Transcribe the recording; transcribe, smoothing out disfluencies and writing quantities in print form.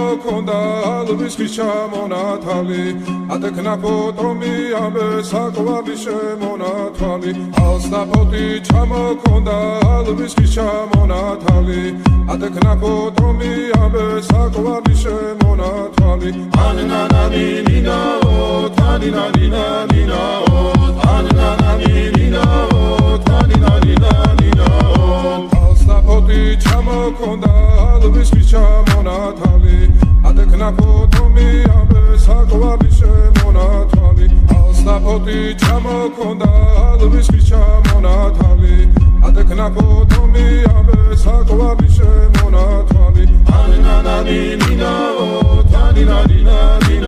ჩამოქონდა ალვის ხის ჩამონათალი ატექნა ფოტომი ამე საკვარი შემონათვალი ალსნაფოთი ჩამოქონდა ალვის ხის ჩამონათალი ატექნა ფოტომი ამე საკვარი შემონათვალი ანანანი ნინაო თანინანი ნინაო ანანანი ნინაო თანინანი ნინაო ალსნაფოთი ჩამოქონდა ალვის ხის ჩამონათალი ატექნა ფოტომი ამე საკვარი შემონათვალი ალსნაფოთი ჩამოქონდა ალვის ხის ჩამონათალი ატექნა ფოტომი ამე საკვარი შემონათვალი ანანანი ნინაო თანინანი